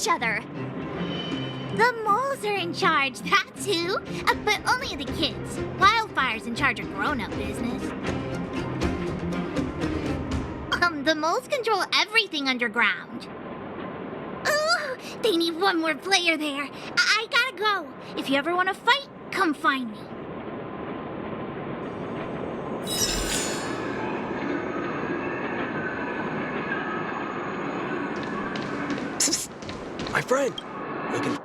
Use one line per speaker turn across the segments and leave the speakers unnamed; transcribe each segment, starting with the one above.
each other. The moles are in charge, that's who. But only the kids. Wildfire's in charge of grown-up business. The moles control everything underground. Ooh, they need one more player there. I gotta go. If you ever want to fight, come find me.
My friend, we can...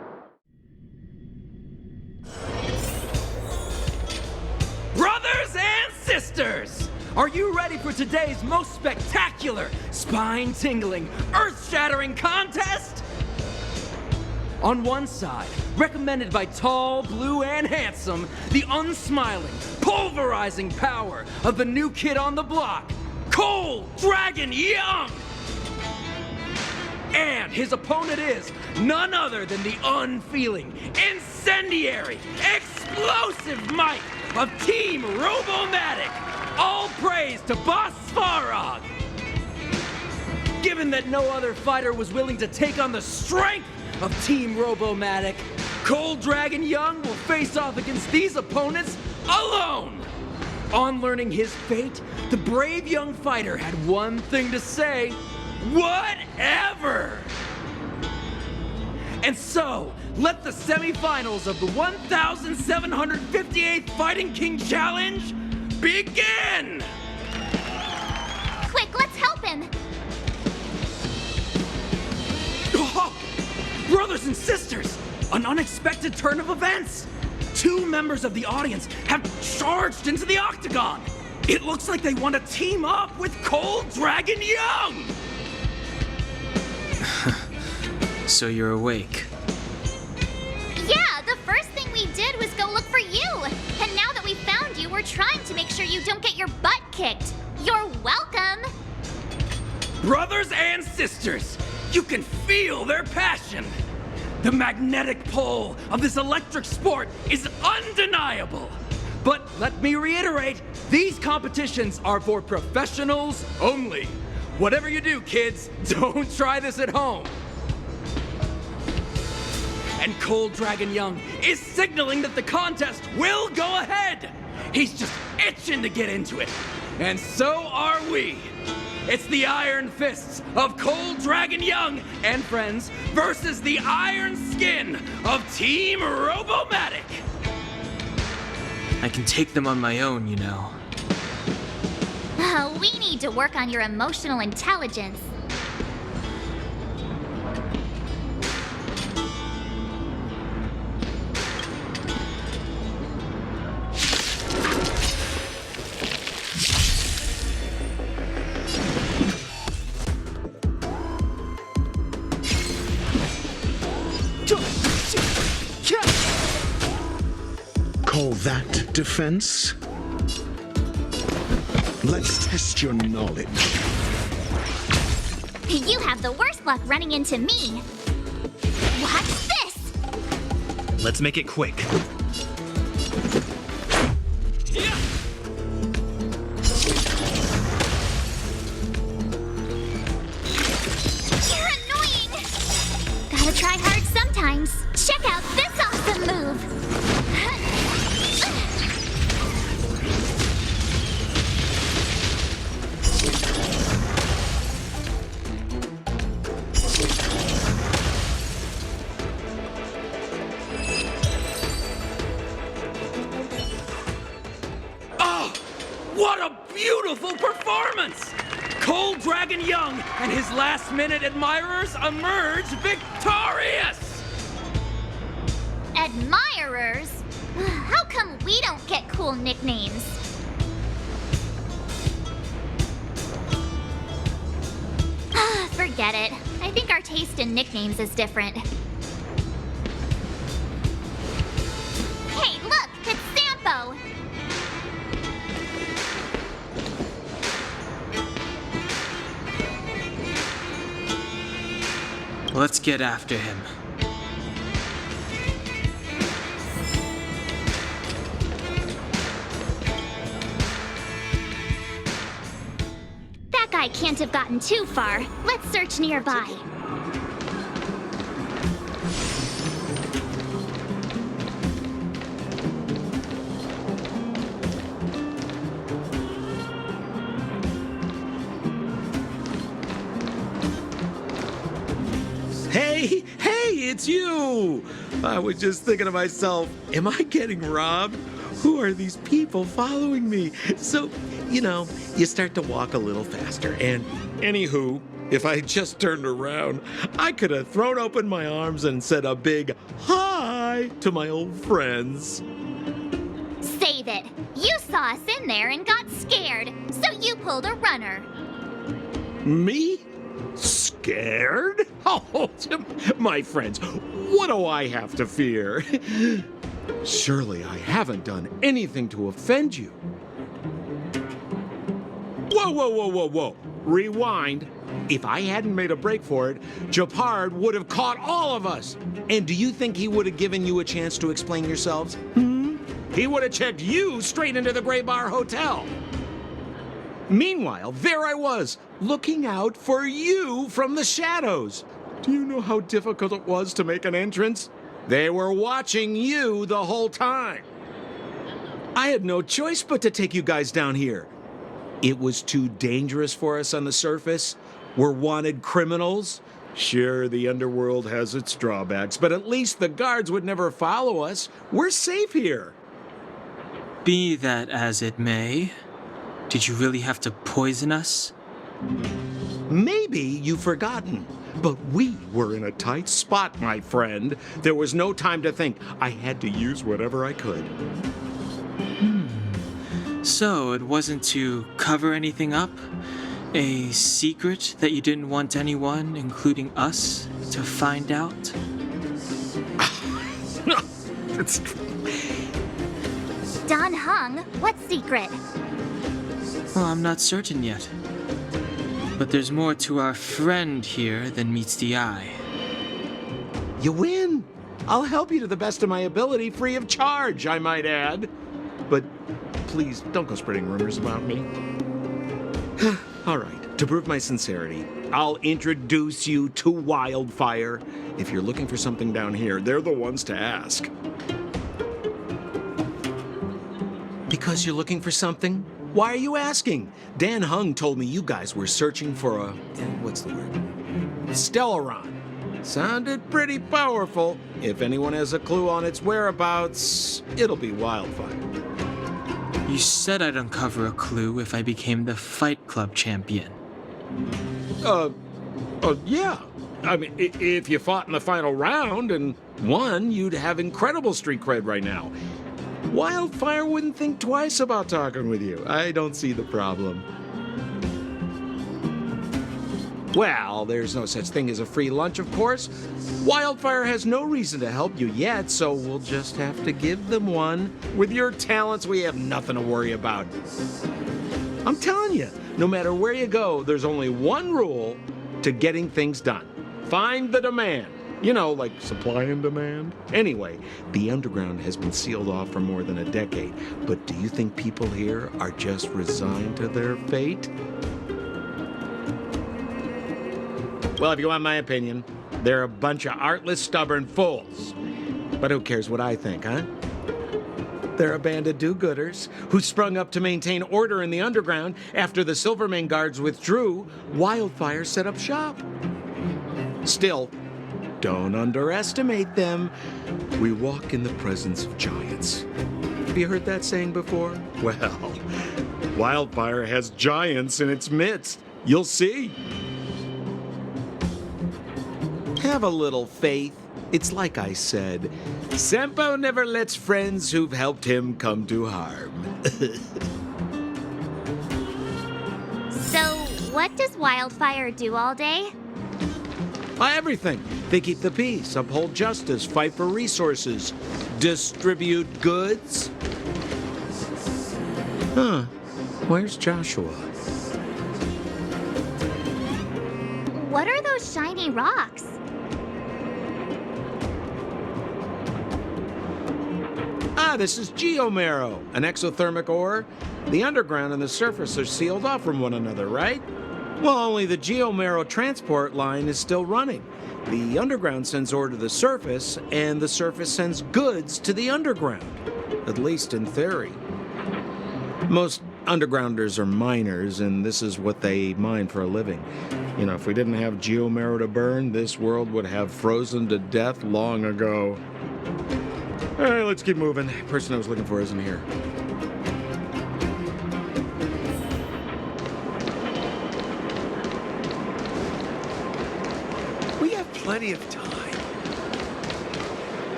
Brothers and sisters! Are you ready for today's most spectacular, spine-tingling, earth-shattering contest? On one side, recommended by tall, blue, and handsome, the unsmiling, pulverizing power of the new kid on the block, Cold Dragon Young! And his opponent is none other than the unfeeling, incendiary, explosive might of Team Robomatic! All praise to Boss Farog! Given that no other fighter was willing to take on the strength of Team Robomatic, Cold Dragon Young will face off against these opponents alone! On learning his fate, the brave young fighter had one thing to say: whatever! And so, let the semifinals of the 1758th Fighting King Challenge begin!
Quick, let's help him!
Oh, brothers and sisters, an unexpected turn of events! Two members of the audience have charged into the octagon! It looks like they want to team up with Cold Dragon Young!
So you're awake.
Yeah, the first thing we did was go look for you. And now that we found you, we're trying to make sure you don't get your butt kicked. You're welcome.
Brothers and sisters, you can feel their passion. The magnetic pull of this electric sport is undeniable. But let me reiterate, these competitions are for professionals only. Whatever you do, kids, don't try this at home. And Cold Dragon Young is signaling that the contest will go ahead. He's just itching to get into it. And so are we. It's the Iron Fists of Cold Dragon Young and friends versus the Iron Skin of Team Robomatic.
I can take them on my own, you know.
We need to work on your emotional intelligence.
Call that defense? Let's test your knowledge.
You have the worst luck running into me. Watch this!
Let's make it quick.
You're annoying! Gotta try hard sometimes. Check out this awesome move!
What a beautiful performance! Cold Dragon Young and his last-minute admirers emerge victorious!
Admirers? How come we don't get cool nicknames? Forget it. I think our taste in nicknames is different. Hey, look! It's Sampo!
Let's get after him.
That guy can't have gotten too far. Let's search nearby.
Hey, it's you! I was just thinking to myself, am I getting robbed? Who are these people following me? So, you start to walk a little faster. And anywho, if I had just turned around, I could have thrown open my arms and said a big hi to my old friends.
Save it. You saw us in there and got scared, so you pulled a runner.
Me? Scared? Oh, my friends, what do I have to fear? Surely I haven't done anything to offend you. Whoa. Rewind. If I hadn't made a break for it, Japard would have caught all of us. And do you think he would have given you a chance to explain yourselves? He would have checked you straight into the Gray Bar Hotel. Meanwhile, there I was, looking out for you from the shadows. Do you know how difficult it was to make an entrance? They were watching you the whole time. I had no choice but to take you guys down here. It was too dangerous for us on the surface. We're wanted criminals. Sure, the underworld has its drawbacks, but at least the guards would never follow us. We're safe here.
Be that as it may, did you really have to poison us?
Maybe you've forgotten, but we were in a tight spot, my friend. There was no time to think. I had to use whatever I could.
So it wasn't to cover anything up? A secret that you didn't want anyone, including us, to find out?
It's...
Don Hung, what secret?
Well, I'm not certain yet. But there's more to our friend here than meets the eye.
You win. I'll help you to the best of my ability, free of charge, I might add. But please, don't go spreading rumors about me. All right, to prove my sincerity, I'll introduce you to Wildfire. If you're looking for something down here, they're the ones to ask. Because you're looking for something? Why are you asking? Dan Hung told me you guys were searching for a... what's the word? Stellaron. Sounded pretty powerful. If anyone has a clue on its whereabouts, it'll be Wildfire.
You said I'd uncover a clue if I became the Fight Club champion.
Yeah. I mean, if you fought in the final round and won, you'd have incredible street cred right now. Wildfire wouldn't think twice about talking with you. I don't see the problem. Well, there's no such thing as a free lunch, of course. Wildfire has no reason to help you yet, so we'll just have to give them one. With your talents, we have nothing to worry about. I'm telling you, no matter where you go, there's only one rule to getting things done. Find the demand. You know, like supply and demand. Anyway, the underground has been sealed off for more than a decade. But do you think people here are just resigned to their fate? Well, if you want my opinion, they're a bunch of artless, stubborn fools. But who cares what I think, huh? They're a band of do-gooders who sprung up to maintain order in the underground after the Silvermane guards withdrew. Wildfire set up shop. Still, don't underestimate them. We walk in the presence of giants. Have you heard that saying before? Well, Wildfire has giants in its midst. You'll see. Have a little faith. It's like I said, Sampo never lets friends who've helped him come to harm.
So, what does Wildfire do all day?
Everything. They keep the peace, uphold justice, fight for resources, distribute goods. Huh. Where's Joshua?
What are those shiny rocks?
This is geomarrow, an exothermic ore. The underground and the surface are sealed off from one another, right? Well, only the geomarrow transport line is still running. The underground sends ore to the surface, and the surface sends goods to the underground. At least in theory. Most undergrounders are miners, and this is what they mine for a living. You know, if we didn't have Geomarrow to burn, this world would have frozen to death long ago. All right, let's keep moving. The person I was looking for isn't here.
We have plenty of time.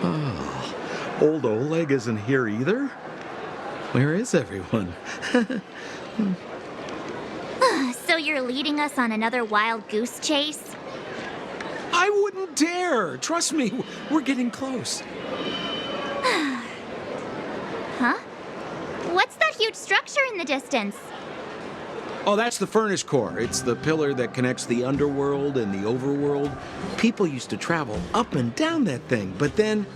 Oh, old Oleg isn't here either? Where is everyone?
So you're leading us on another wild goose chase?
I wouldn't dare! Trust me, we're getting close.
Huh? What's that huge structure in the distance?
Oh, that's the furnace core. It's the pillar that connects the underworld and the overworld. People used to travel up and down that thing, but then...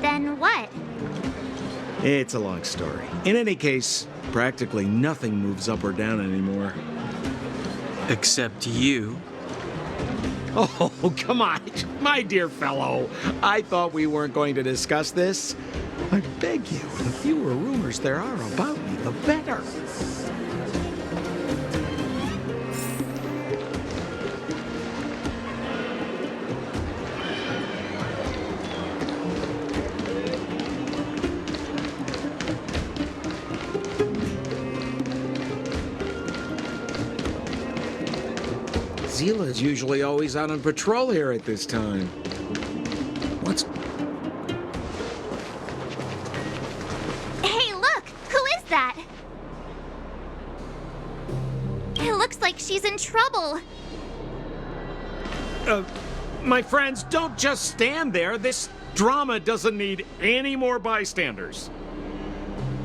Then what?
It's a long story. In any case, practically nothing moves up or down anymore.
Except you.
Oh, come on, my dear fellow. I thought we weren't going to discuss this. I beg you, the fewer rumors there are about me, the better. Zila's usually always out on patrol here at this time. What's...
Hey, look! Who is that? It looks like she's in trouble.
My friends, don't just stand there. This drama doesn't need any more bystanders.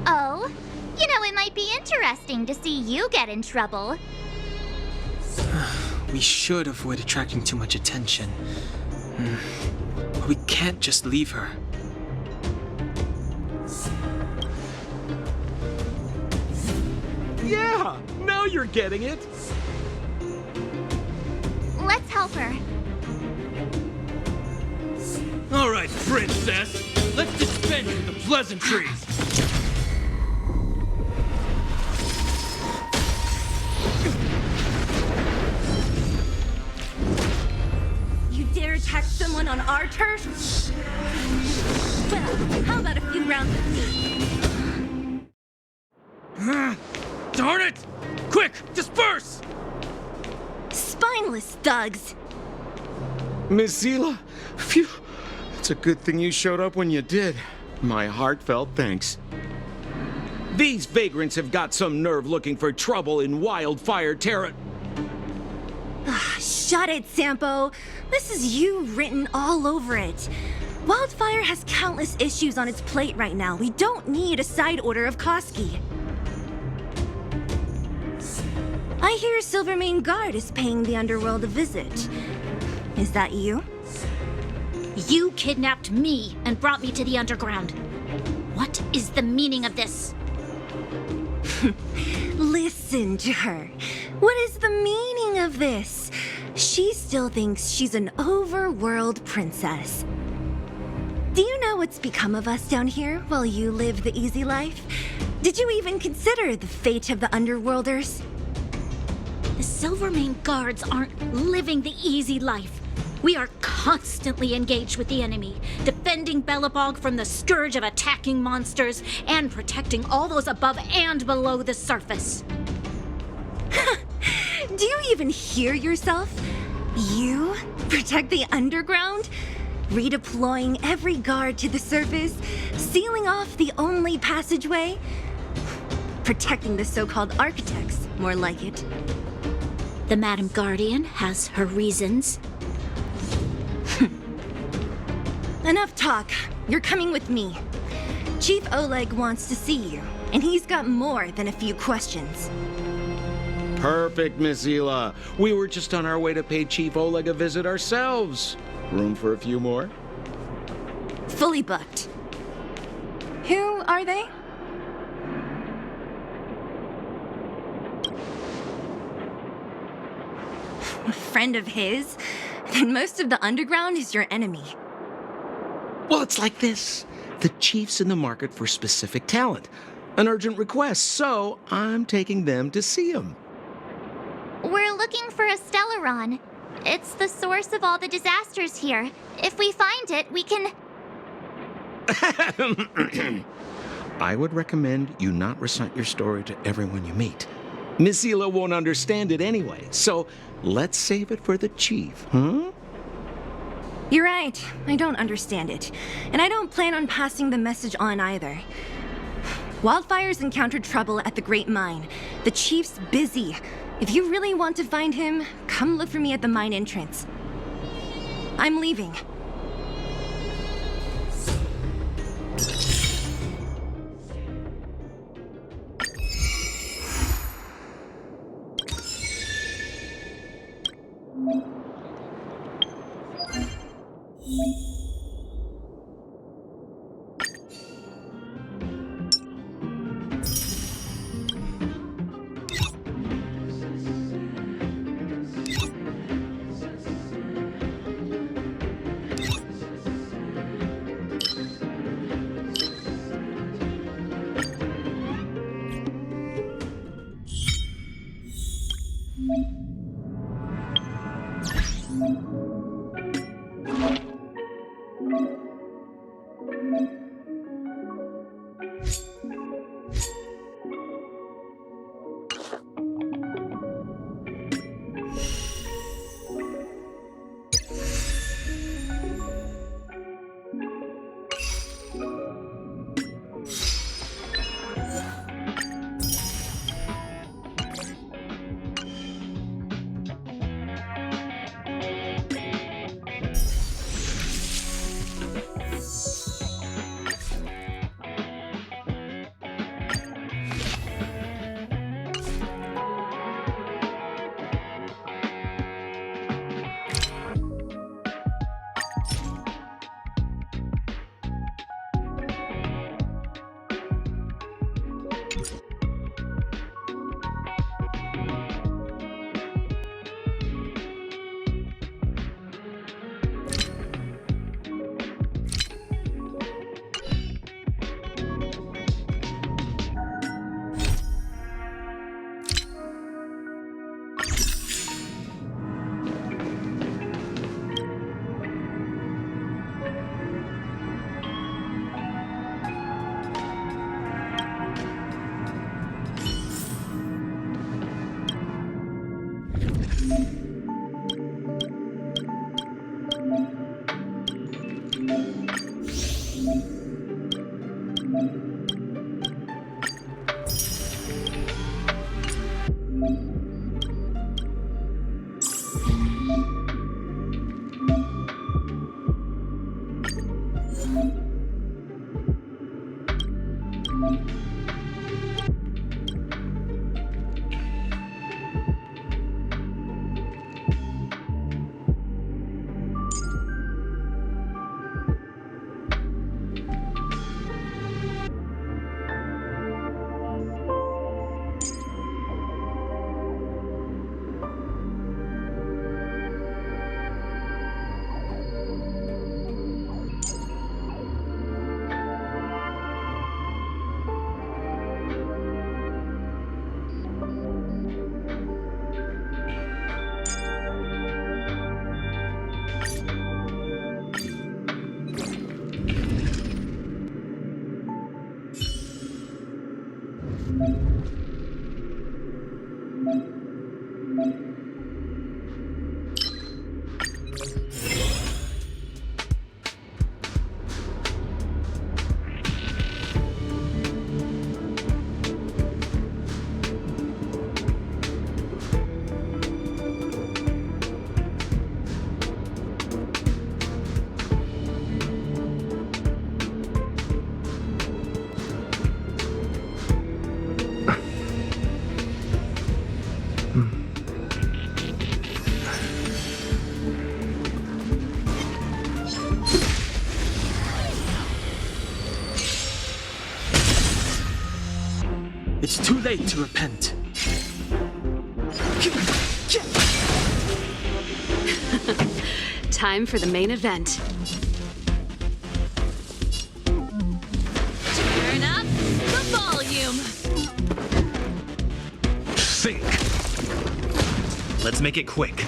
Oh? You know, it might be interesting to see you get in trouble.
We should avoid attracting too much attention. But we can't just leave her.
Yeah, now you're getting it.
Let's help her.
All right, princess. Let's dispense with the pleasantries.
You dare attack someone on our turf? Well, how about a few rounds of me?
Darn it! Quick, disperse!
Spineless thugs!
Miss Zila, phew. It's a good thing you showed up when you did. My heartfelt thanks. These vagrants have got some nerve looking for trouble in Wildfire Terra.
Shut it, Sampo. This is you written all over it. Wildfire has countless issues on its plate right now. We don't need a side order of Koski. I hear Silvermane Guard is paying the underworld a visit. Is that you?
You kidnapped me and brought me to the underground. What is the meaning of this?
Listen to her. What is the meaning of this? She still thinks she's an overworld princess. Do you know what's become of us down here while you live the easy life? Did you even consider the fate of the underworlders?
The Silvermane Guards aren't living the easy life. We are constantly engaged with the enemy, defending Belobog from the scourge of attacking monsters and protecting all those above and below the surface.
Do you even hear yourself? You protect the underground? Redeploying every guard to the surface? Sealing off the only passageway? Protecting the so-called architects, more like it.
The Madam Guardian has her reasons.
Enough talk. You're coming with me. Chief Oleg wants to see you, and he's got more than a few questions.
Perfect, Miss Zila. We were just on our way to pay Chief Oleg a visit ourselves. Room for a few more?
Fully booked. Who are they? A friend of his? Then most of the underground is your enemy.
Well, it's like this. The chief's in the market for specific talent. An urgent request, so I'm taking them to see him.
Where
looking for a Stellaron. It's the source of all the disasters here. If we find it, we can...
I would recommend you not recite your story to everyone you meet. Miss Hila won't understand it anyway, so let's save it for the chief, huh?
You're right. I don't understand it. And I don't plan on passing the message on either. Wildfire's encountered trouble at the Great Mine. The chief's busy. If you really want to find him, come look for me at the mine entrance. I'm leaving.
It's too late to repent.
Time for the main event. Turn up the volume.
Think.
Let's make it quick.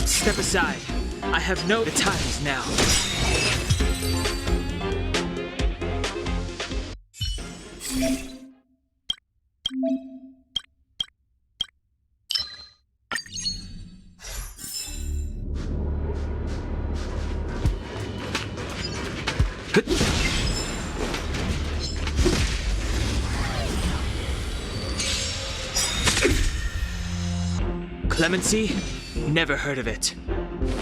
Step aside. I have no... The time is now. Clemency? Never heard of it.
Keep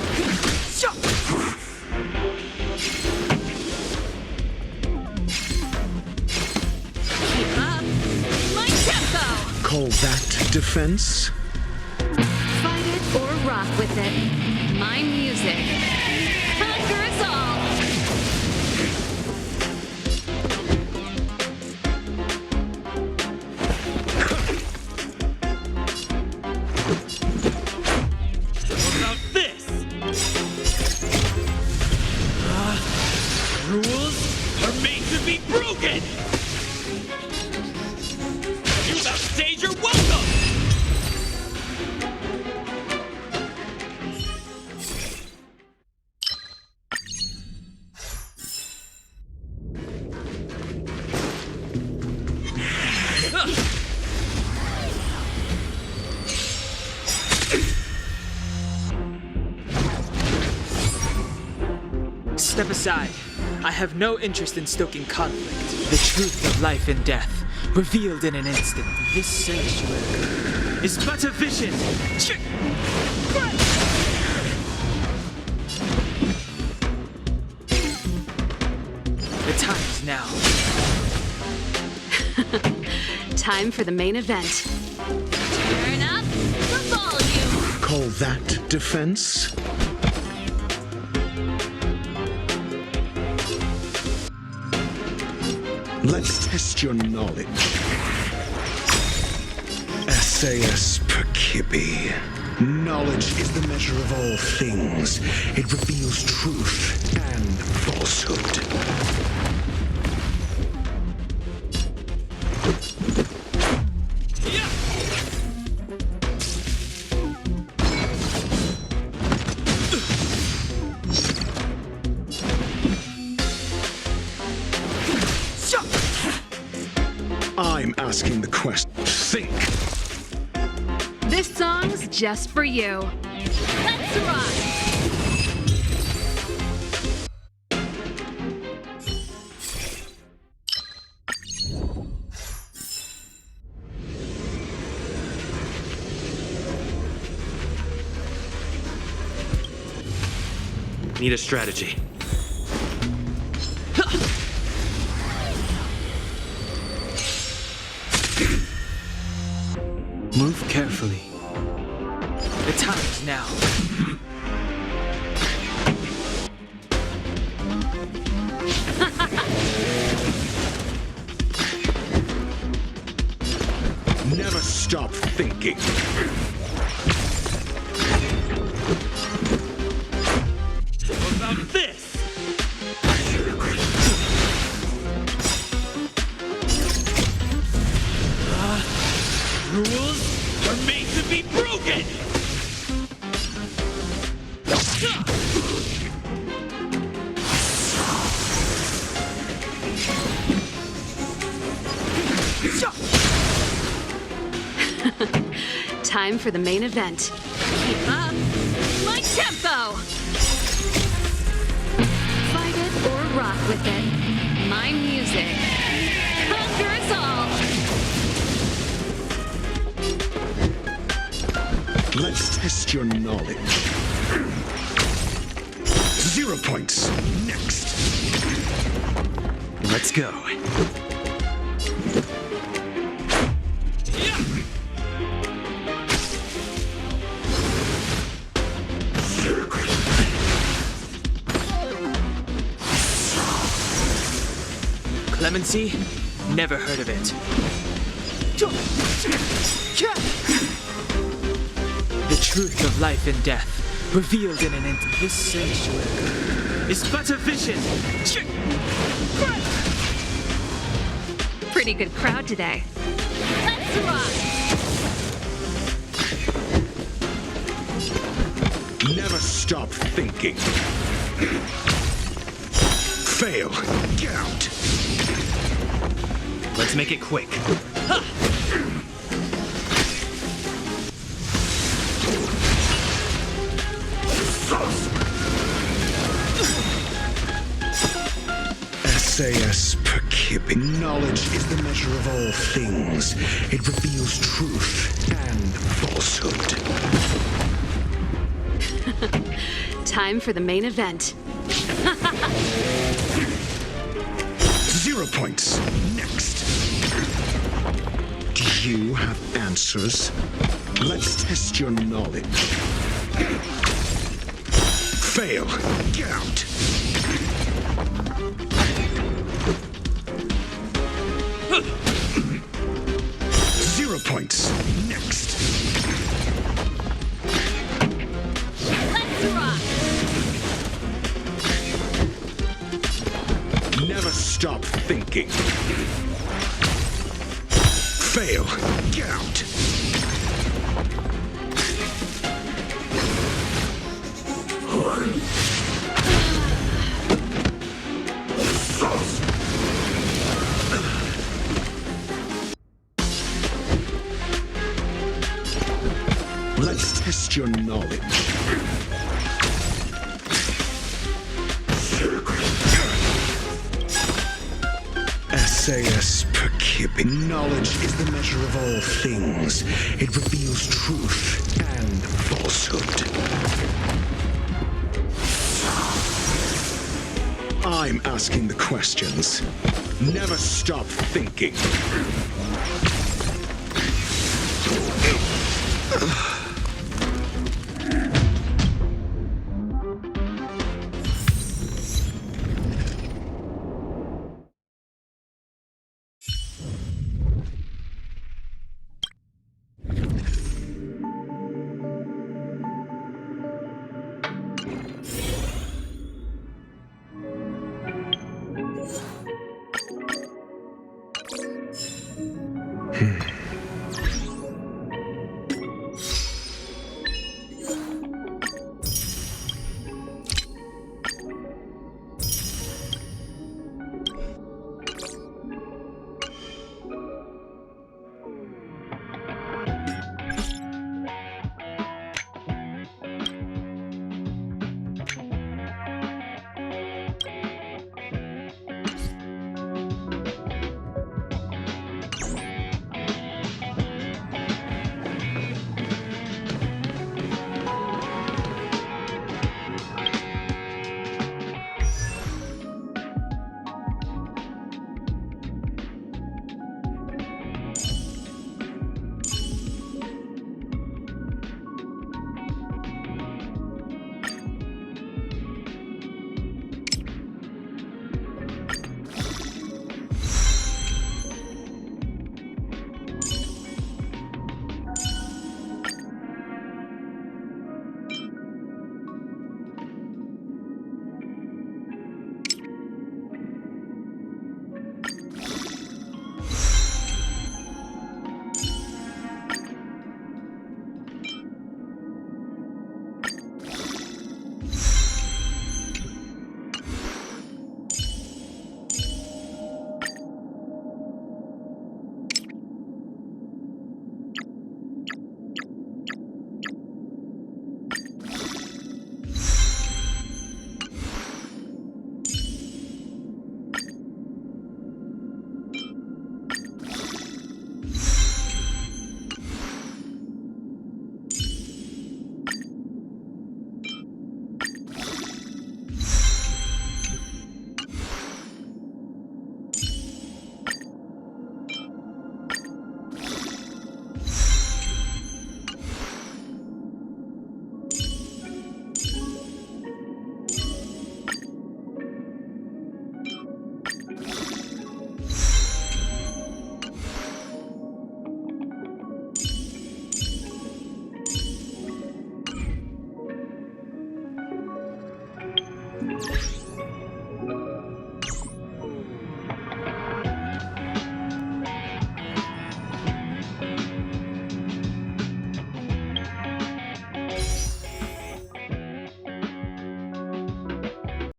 up. My tempo!
Call that defense?
Fight it or rock with it. My music. Conquer us all!
About this! Rules are made to be broken! You outstage your welcome!
Step aside. I have no interest in stoking conflict. The truth of life and death, revealed in an instant. This sanctuary is but a vision. The time is now.
Time for the main event. Turn up the volume!
Call that defense? Let's test your knowledge. Essayus Percipi. Knowledge is the measure of all things. It reveals truth and falsehood. I'm asking the question. Think.
This song's just for you. Let's rock!
Need a strategy.
Move carefully. The time is now.
Never stop thinking.
What about this? Rules are made to be broken!
Time for the main event. Keep up. My tempo! Fight it or rock with it. My music. Conquer us all!
Let's test your knowledge. 0 points. Next.
Let's go.
Clemency? Never heard of it. The truth of life and death, revealed in an instant. This sanctuary is but a vision.
Pretty good crowd today. Let's rock!
Never stop thinking. Fail. Get out.
Let's make it quick.
SAS per Kibbe. Knowledge is the measure of all things. It reveals truth and falsehood.
Time for the main event.
0 points. Next. Do you have answers? Let's test your knowledge. Fail. Get out. Points. Next.
Let's rock!
Never stop thinking. Fail. Get out. Let's test your knowledge. SAS per Kibbe. Knowledge is the measure of all things. It reveals truth and falsehood. I'm asking the questions. Never stop thinking.